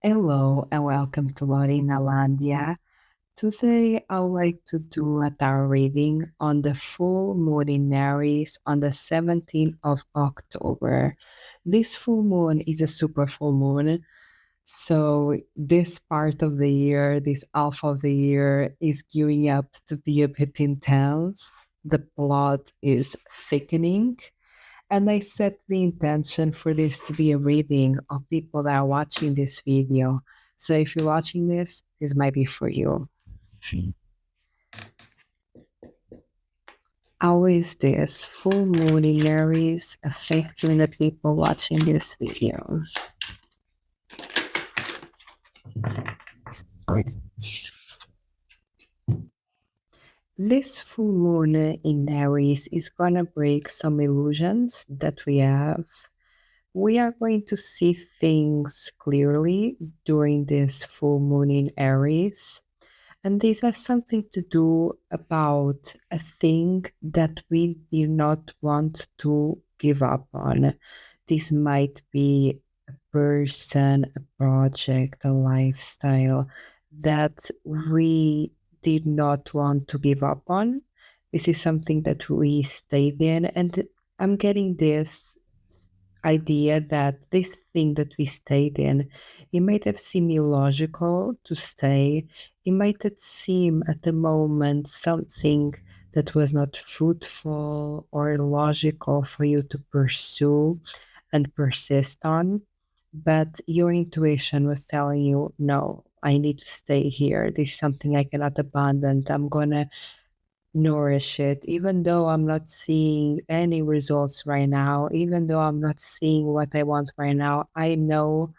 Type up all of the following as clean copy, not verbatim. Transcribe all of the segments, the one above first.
Hello and welcome to Lorena Landia. Today I would like to do a tarot reading on the full moon in Aries on the 17th of October. This full moon is a super full moon, so this part of the year, this half of the year, is gearing up to be a bit intense. The plot is thickening, and I set the intention for this to be a reading of people that are watching this video. So if you're watching this might be for you. How is this full moon in Aries affecting the people watching this video? This full moon in Aries is gonna break some illusions that we have. We are going to see things clearly during this full moon in Aries. And this has something to do about a thing that we do not want to give up on. This might be a person, a project, a lifestyle that we did not want to give up on. This is something that we stayed in, and I'm getting this idea that this thing that we stayed in, it might have seemed illogical to stay. It might have seemed at the moment something that was not fruitful or logical for you to pursue and persist on. But your intuition was telling you, no, I need to stay here. This is something I cannot abandon. I'm going to nourish it, even though I'm not seeing any results right now, even though I'm not seeing what I want right now. I know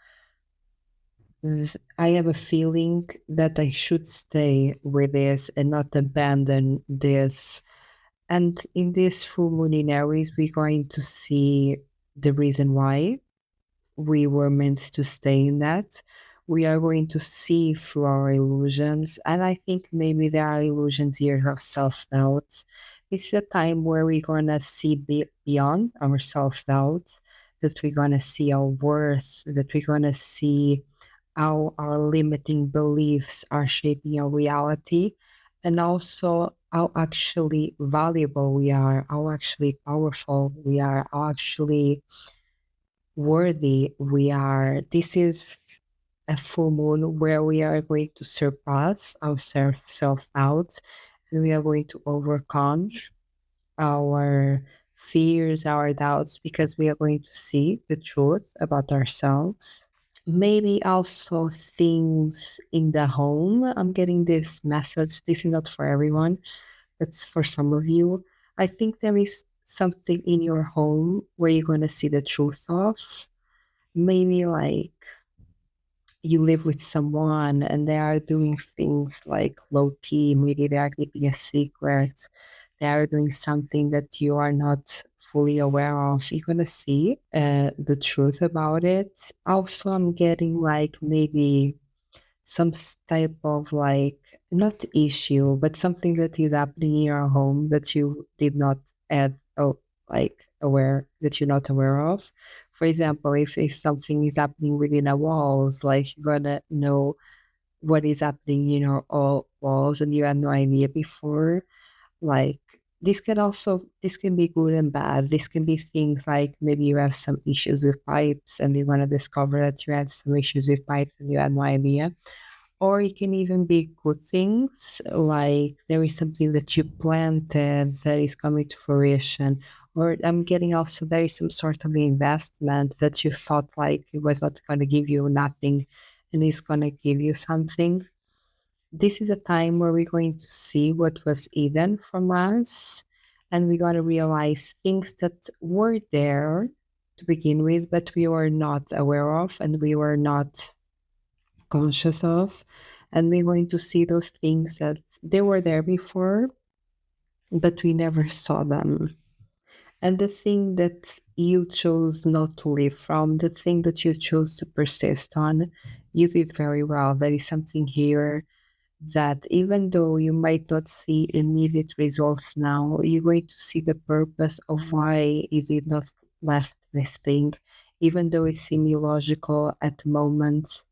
I have a feeling that I should stay with this and not abandon this. And in this full moon in Aries, we're going to see the reason why we were meant to stay in that. We are going to see through our illusions. And I think maybe there are illusions here of self doubt. It's a time where we're going to see beyond our self doubt, that we're going to see our worth, that we're going to see how our limiting beliefs are shaping our reality, and also how actually valuable we are, how actually powerful we are, how actually worthy we are. This is a full moon where we are going to surpass our self doubt, and we are going to overcome our fears, our doubts, because we are going to see the truth about ourselves. Maybe also things in the home. I'm getting this message. This is not for everyone, but it's for some of you. I think there is something in your home where you're going to see the truth of. Maybe like you live with someone and they are doing things like low key, maybe they are keeping a secret, they are doing something that you are not fully aware of. You're gonna see the truth about it. Also, I'm getting like maybe some type of like not issue, but something that is happening in your home that you did not add like aware that you're not aware of. For example, if something is happening within a walls, like you're gonna know what is happening in your all walls and you had no idea before. Like this can be good and bad. This can be things like maybe you have some issues with pipes and you're gonna discover that you had some issues with pipes and you had no idea. Or it can even be good things, like there is something that you planted that is coming to fruition. Or I'm getting also there is some sort of investment that you thought like it was not going to give you nothing and it's going to give you something. This is a time where we're going to see what was hidden from us, and we're going to realize things that were there to begin with, but we were not aware of and we were not conscious of. And we're going to see those things that they were there before, but we never saw them. And the thing that you chose not to live from, the thing that you chose to persist on, you did very well. There is something here that even though you might not see immediate results now, you're going to see the purpose of why you did not left this thing, even though it seemed illogical at the moment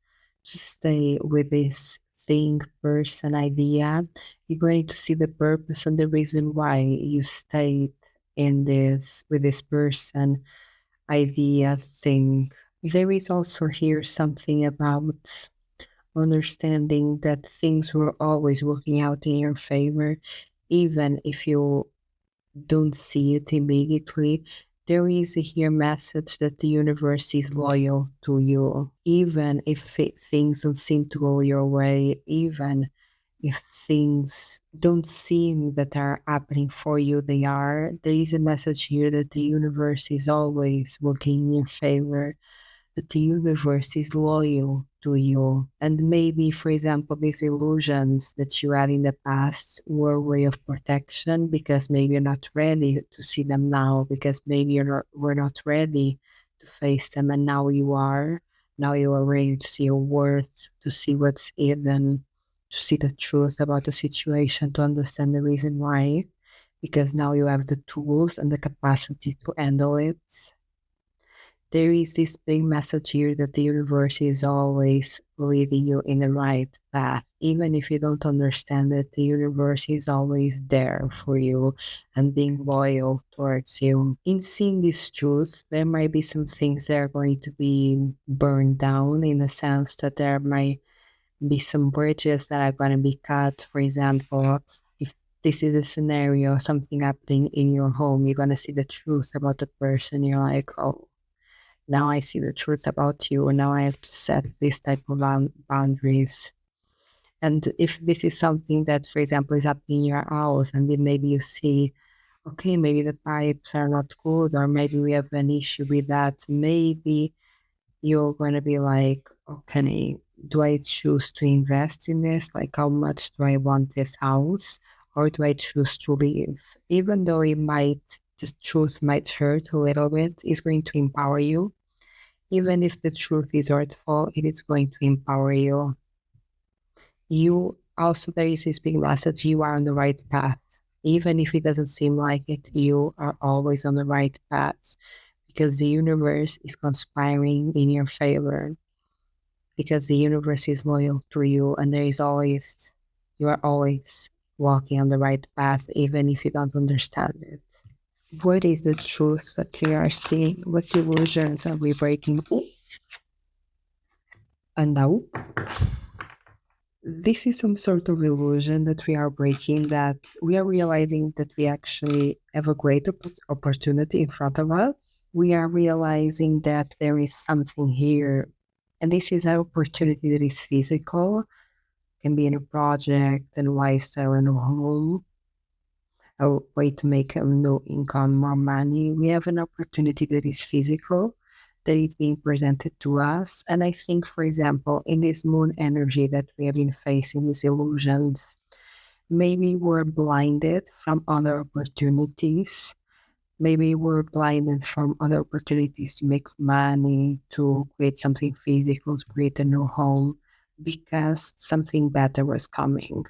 to stay with this thing, person, idea. You're going to see the purpose and the reason why you stayed in this with this person, idea, thing. There is also here something about understanding that things were always working out in your favor, even if you don't see it immediately. There is a here message that the universe is loyal to you, even if things don't seem to go your way, even if things don't seem that are happening for you, they are. There is a message here that the universe is always working in your favor, that the universe is loyal to you. And maybe, for example, these illusions that you had in the past were a way of protection because maybe you're not ready to see them now, because maybe we're not ready to face them, and now you are. Now you are ready to see your worth, to see what's hidden, to see the truth about the situation, to understand the reason why, because now you have the tools and the capacity to handle it. There is this big message here that the universe is always leading you in the right path. Even if you don't understand it, the universe is always there for you and being loyal towards you. In seeing this truth, there might be some things that are going to be burned down, in the sense that there might be some bridges that are going to be cut. For example, if this is a scenario, something happening in your home, you're going to see the truth about the person. You're like, oh, now I see the truth about you, and now I have to set this type of boundaries. And if this is something that, for example, is happening in your house, and then maybe you see, okay, maybe the pipes are not good, or maybe we have an issue with that, maybe you're going to be like, okay, do I choose to invest in this? Like, how much do I want this house? Or do I choose to leave? Even though the truth might hurt a little bit, it's going to empower you. Even if the truth is hurtful, it is going to empower you. You also, there is this big message, you are on the right path. Even if it doesn't seem like it, you are always on the right path, because the universe is conspiring in your favor, because the universe is loyal to you, and you are always walking on the right path, even if you don't understand it. What is the truth that we are seeing? What illusions are we breaking? And now, this is some sort of illusion that we are breaking, that we are realizing that we actually have a great opportunity in front of us. We are realizing that there is something here, and this is an opportunity that is physical, can be in a project, and lifestyle, and a home, a way to make a new income, more money. We have an opportunity that is physical, that is being presented to us. And I think, for example, in this moon energy that we have been facing, these illusions, maybe we're blinded from other opportunities. Maybe we're blinded from other opportunities to make money, to create something physical, to create a new home, because something better was coming.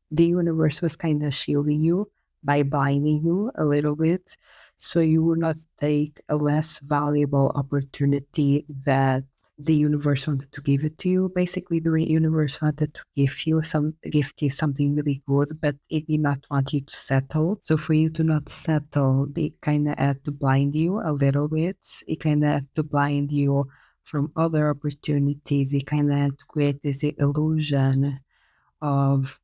The universe was kind of shielding you by blinding you a little bit, so you would not take a less valuable opportunity that the universe wanted to give it to you. Basically, the universe wanted to gift you something really good, but it did not want you to settle. So for you to not settle, they kind of had to blind you a little bit. It kind of had to blind you from other opportunities. It kind of had to create this illusion of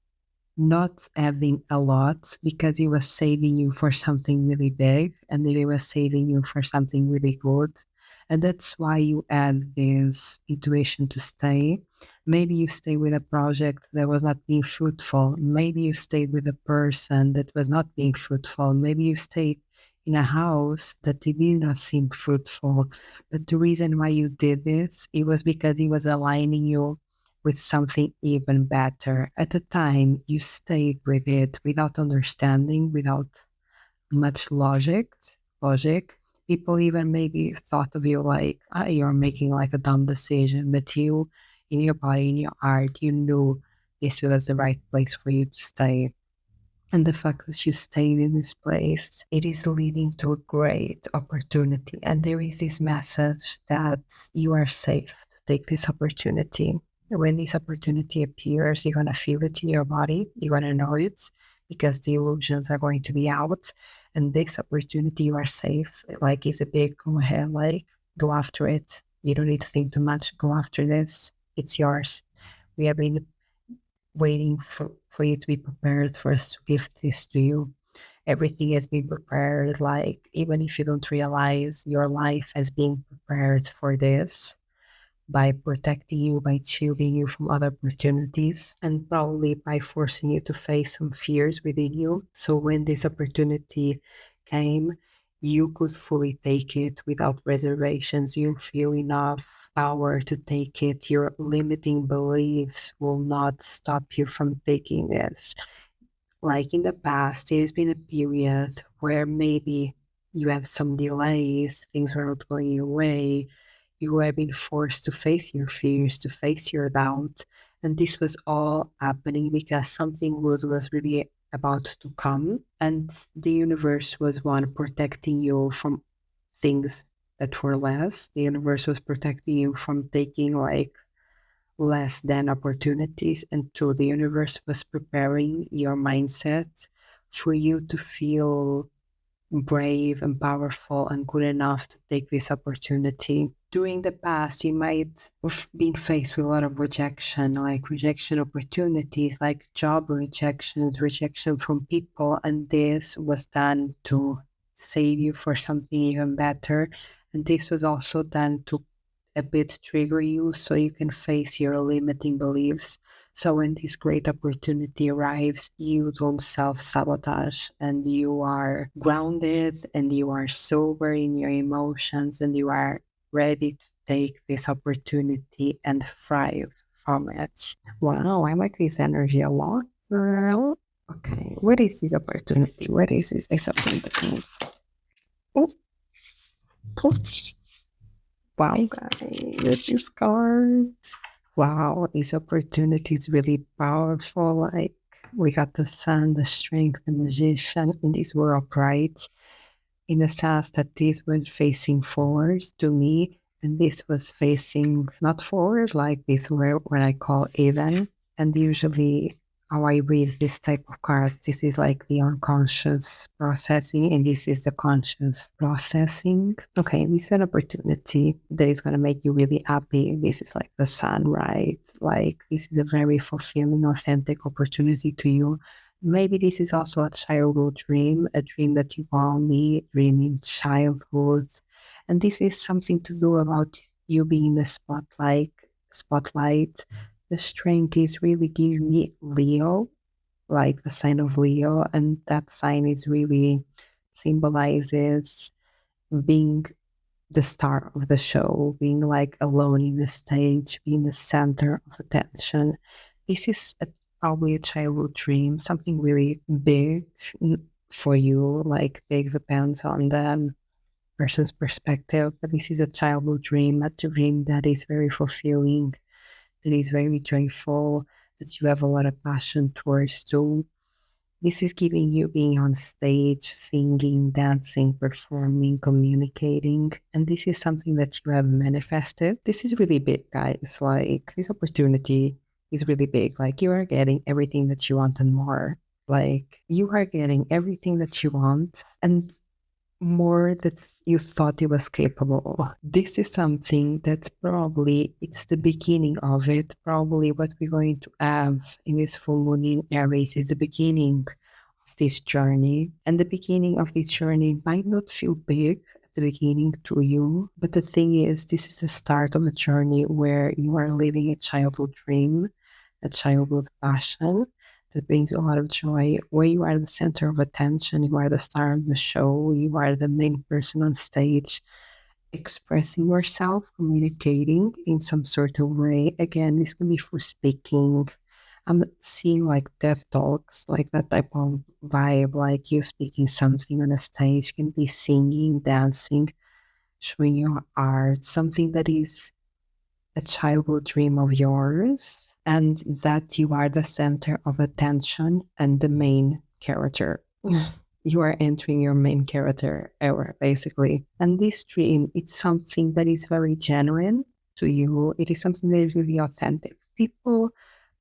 not having a lot, because he was saving you for something really big, and then he was saving you for something really good. And that's why you had this intuition to stay. Maybe you stayed with a project that was not being fruitful. Maybe you stayed with a person that was not being fruitful. Maybe you stayed in a house that did not seem fruitful. But the reason why you did this, it was because he was aligning you with something even better. At the time, you stayed with it without understanding, without much Logic. People even maybe thought of you like, ah, you're making like a dumb decision, but you, in your body, in your heart, you knew this was the right place for you to stay. And the fact that you stayed in this place, it is leading to a great opportunity. And there is this message that you are safe to take this opportunity. When this opportunity appears, you're gonna feel it in your body, you're gonna know it because the illusions are going to be out. And this opportunity, you are safe. Like, it's a big go ahead, like, go after it. You don't need to think too much. Go after this. It's yours. We have been waiting for you to be prepared for us to give this to you. Everything has been prepared. Like, even if you don't realize, your life has been prepared for this by protecting you, by shielding you from other opportunities, and probably by forcing you to face some fears within you. So when this opportunity came, you could fully take it without reservations. You feel enough power to take it. Your limiting beliefs will not stop you from taking this. Like in the past, there's been a period where maybe you had some delays, things were not going your way, you have been forced to face your fears, to face your doubt. And this was all happening because something good was really about to come. And the universe was one protecting you from things that were less. The universe was protecting you from taking like less than opportunities. And to the universe was preparing your mindset for you to feel brave and powerful and good enough to take this opportunity. During the past, you might have been faced with a lot of rejection, like rejection opportunities, like job rejections, rejection from people, and this was done to save you for something even better. And this was also done to a bit trigger you so you can face your limiting beliefs. So when this great opportunity arrives, you don't self sabotage and you are grounded and you are sober in your emotions and you are ready to take this opportunity and thrive from it. Wow, I like this energy a lot. Girl. Okay, what is this opportunity? What is this? I saw pentacles. Oh, push. Wow, guys, these cards. Wow, this opportunity is really powerful. Like, we got the sun, the strength, the magician, and these were upright in the sense that this was facing forward to me, and this was facing not forward, like this were what I call even. And usually, how I read this type of card, this is like the unconscious processing, and this is the conscious processing. Okay, this is an opportunity that is going to make you really happy. This is like the sun, right? Like, this is a very fulfilling, authentic opportunity to you. Maybe this is also a childhood dream, a dream that you only dream in childhood. And this is something to do about you being in the spotlight. The strength is really giving me Leo, like the sign of Leo, and that sign is really symbolizes being the star of the show, being like alone in the stage, being the center of attention. This is probably a childhood dream, something really big for you. Like, big depends on the person's perspective, but this is a childhood dream, a dream that is very fulfilling, that is very joyful, that you have a lot of passion towards too. This is giving you being on stage, singing, dancing, performing, communicating. And this is something that you have manifested. This is really big, guys. Like, this opportunity is really big. Like, you are getting everything that you want and more. Like, you are getting everything that you want and more that you thought it was capable of. This is something that's probably, it's the beginning of it. Probably what we're going to have in this full moon in Aries is the beginning of this journey. And the beginning of this journey might not feel big at the beginning to you, but the thing is, this is the start of a journey where you are living a childhood dream, a childhood passion that brings a lot of joy, where you are the center of attention, you are the star of the show, you are the main person on stage, expressing yourself, communicating in some sort of way. Again, this can be for speaking. I'm seeing like death talks, like that type of vibe, like you speaking something on a stage, can be singing, dancing, showing your art, something that is a childhood dream of yours, and that you are the center of attention and the main character. You are entering your main character era, basically. And this dream, it's something that is very genuine to you. It is something that is really authentic. People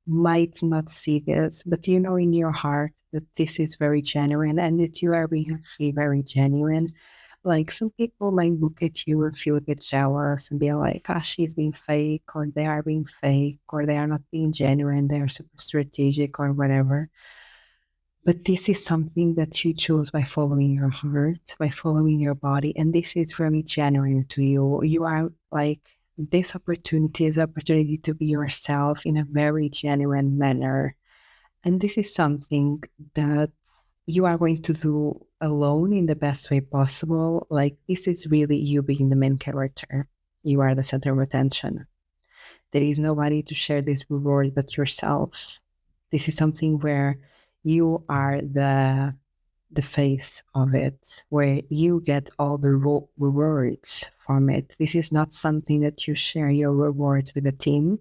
might not see this, but you know in your heart that this is very genuine and that you are being actually very genuine. Like some people might look at you and feel a bit jealous and be like, ah, she's being fake, or they are being fake, or they are not being genuine, they are super strategic, or whatever. But this is something that you choose by following your heart, by following your body, and this is very genuine to you. You are like, this opportunity is opportunity to be yourself in a very genuine manner. And this is something that you are going to do alone in the best way possible. Like, this is really you being the main character. You are the center of attention. There is nobody to share this reward but yourself. This is something where you are the face of it, where you get all the rewards from it. This is not something that you share your rewards with a team.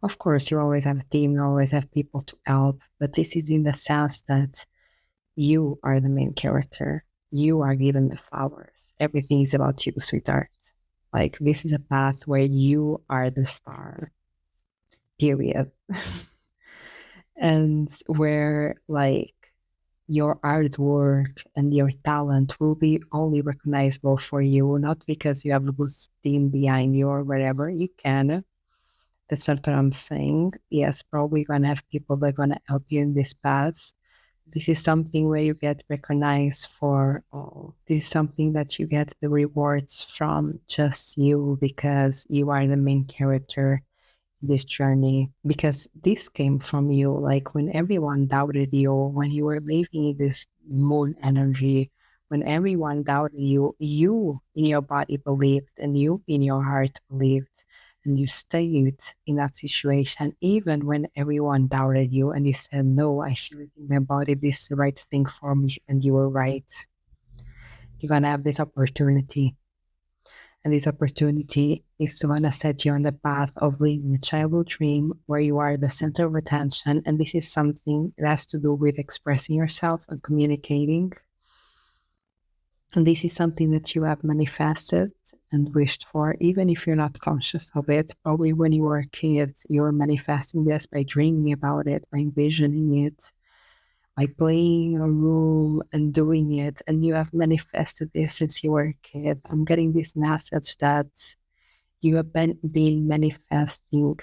Of course, you always have a team, you always have people to help, but this is in the sense that you are the main character. You are given the flowers. Everything is about you, sweetheart. Like, this is a path where you are the star, period. And where, like, your artwork and your talent will be only recognizable for you, not because you have a good team behind you or whatever. You can. That's not what I'm saying. Yes, probably gonna have people that are gonna help you in this path. This is something where you get recognized for all. This is something that you get the rewards from just you because you are the main character in this journey. Because this came from you, like when everyone doubted you, when you were living in this moon energy, when everyone doubted you, you in your body believed and you in your heart believed. And you stayed in that situation even when everyone doubted you and you said, no, I feel it in my body. This is the right thing for me. And you were right. You're going to have this opportunity. And this opportunity is going to set you on the path of living a childhood dream where you are the center of attention. And this is something that has to do with expressing yourself and communicating. And this is something that you have manifested and wished for, even if you're not conscious of it. Probably when you were a kid, you were manifesting this by dreaming about it, by envisioning it, by playing in a room and doing it. And you have manifested this since you were a kid. I'm getting this message that you have been manifesting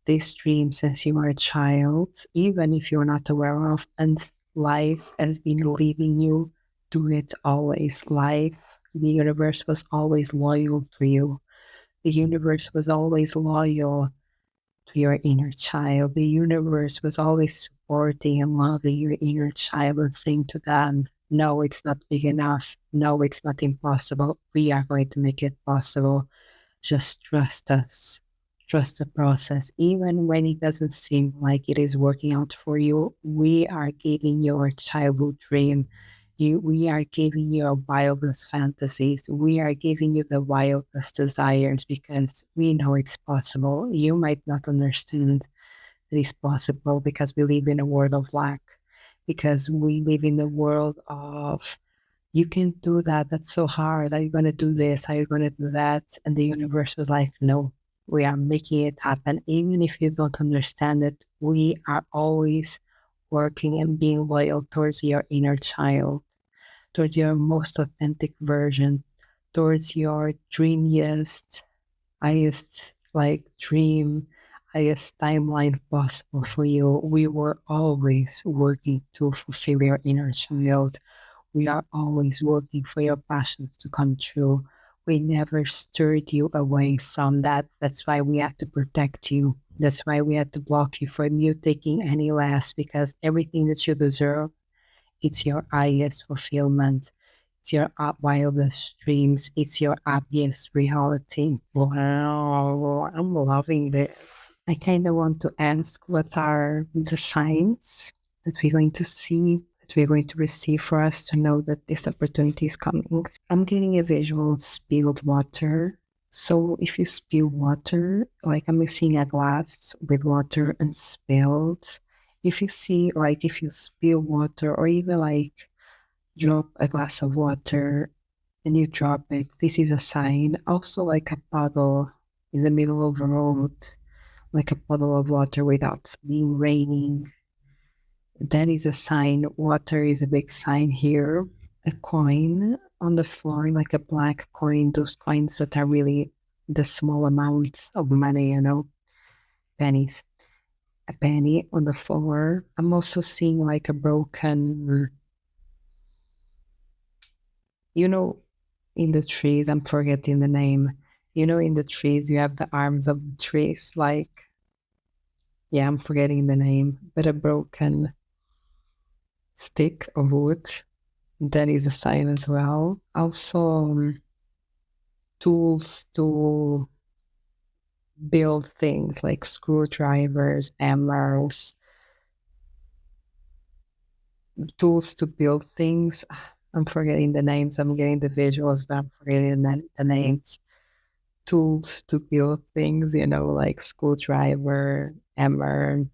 this dream since you were a child, even if you're not aware of, and life has been leading you to it always. Life, the universe was always loyal to you. The universe was always loyal to your inner child. The universe was always supporting and loving your inner child and saying to them, no, it's not big enough. No, it's not impossible. We are going to make it possible. Just trust us. Trust the process. Even when it doesn't seem like it is working out for you, we are giving your childhood dream. We are giving you your wildest fantasies. We are giving you the wildest desires because we know it's possible. You might not understand that it's possible because we live in a world of lack, because we live in the world of you can do that. That's so hard. Are you going to do this? Are you going to do that? And the universe was like, no, we are making it happen. Even if you don't understand it, we are always working and being loyal towards your inner child, towards your most authentic version, towards your dreamiest, highest like dream, highest timeline possible for you. We were always working to fulfill your inner child. We are always working for your passions to come true. We never stirred you away from that. That's why we had to protect you. That's why we had to block you from you taking any less, because everything that you deserve, it's your highest fulfillment. It's your wildest dreams. It's your happiest reality. Wow, I'm loving this. I kind of want to ask what are the signs that we're going to see, that we're going to receive for us to know that this opportunity is coming. I'm getting a visual spilled water. So if you spill water, like I'm seeing a glass with water and spilled. If you see, like if you spill water or even like drop a glass of water and you drop it, this is a sign. Also like a puddle in the middle of a road, like a puddle of water without being raining. That is a sign. Water is a big sign here. A coin on the floor, like a black coin, those coins that are really the small amounts of money, pennies. A penny on the floor. I'm also seeing like a broken, you know, in the trees, I'm forgetting the name. In the trees, you have the arms of the trees, like, yeah, I'm forgetting the name, but a broken stick of wood. That is a sign as well. Also, tools to build things like screwdrivers, hammers, tools to build things. I'm forgetting the names. I'm getting the visuals, but I'm forgetting the names. Tools to build things, like screwdriver, hammer,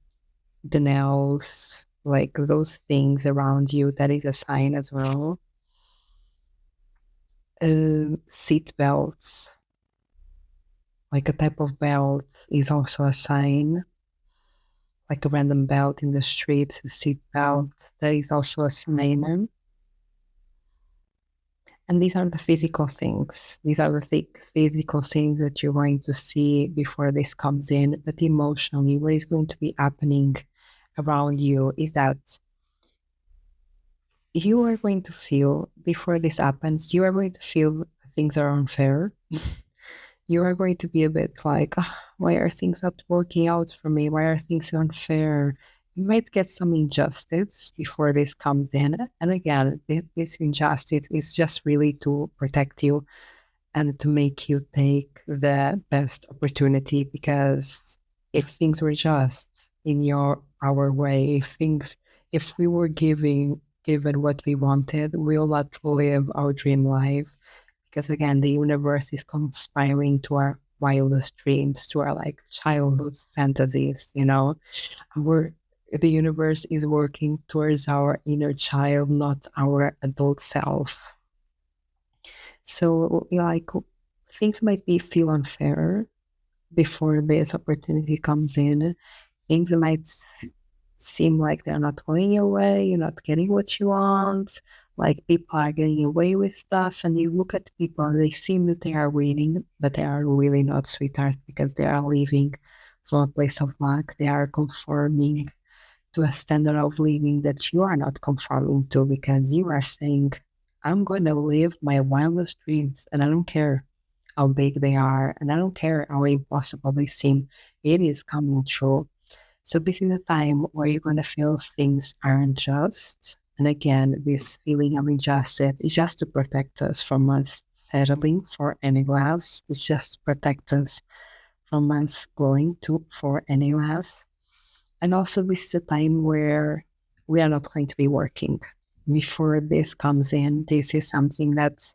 the nails, like those things around you. That is a sign as well. Seat belts, like a type of belt, is also a sign. Like a random belt in the streets, a seat belt, that is also a sign. And these are the physical things. These are the physical things that you're going to see before this comes in. But emotionally, what is going to be happening around you is that you are going to feel, before this happens, you are going to feel things are unfair. You are going to be a bit like, why are things not working out for me? Why are things unfair? You might get some injustice before this comes in. And again, this injustice is just really to protect you and to make you take the best opportunity, because if things were just in our way, if we were given what we wanted, we'll not live our dream life, because again, the universe is conspiring to our wildest dreams, to our like childhood fantasies. Our The universe is working towards our inner child, not our adult self. So, like, things might be feel unfair before this opportunity comes in. Things might seem like they're not going your way, you're not getting what you want. Like, people are getting away with stuff, and you look at people and they seem that they are winning, but they are really not, sweetheart, because they are living from a place of lack. They are conforming to a standard of living that you are not conforming to, because you are saying, I'm going to live my wildest dreams, and I don't care how big they are, and I don't care how impossible they seem. It is coming true. So this is a time where you're going to feel things aren't just. And again, this feeling of injustice is just to protect us from us settling for any less. It's just to protect us from us going to for any less. And also, this is a time where we are not going to be working. Before this comes in, this is something that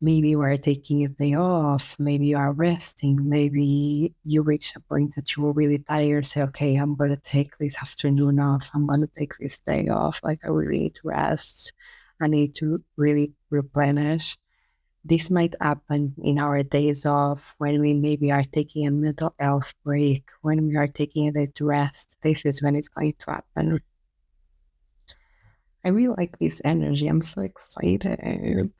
maybe you are taking a day off, maybe you are resting, maybe you reach a point that you were really tired, say, okay, I'm going to take this afternoon off, I'm going to take this day off, like I really need to rest, I need to really replenish. This might happen in our days off, when we maybe are taking a mental health break, when we are taking a day to rest. This is when it's going to happen. I really like this energy. I'm so excited.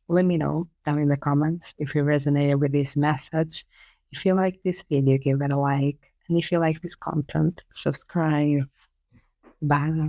Let me know down in the comments if you resonated with this message. If you like this video, give it a like. And if you like this content, subscribe. Bye.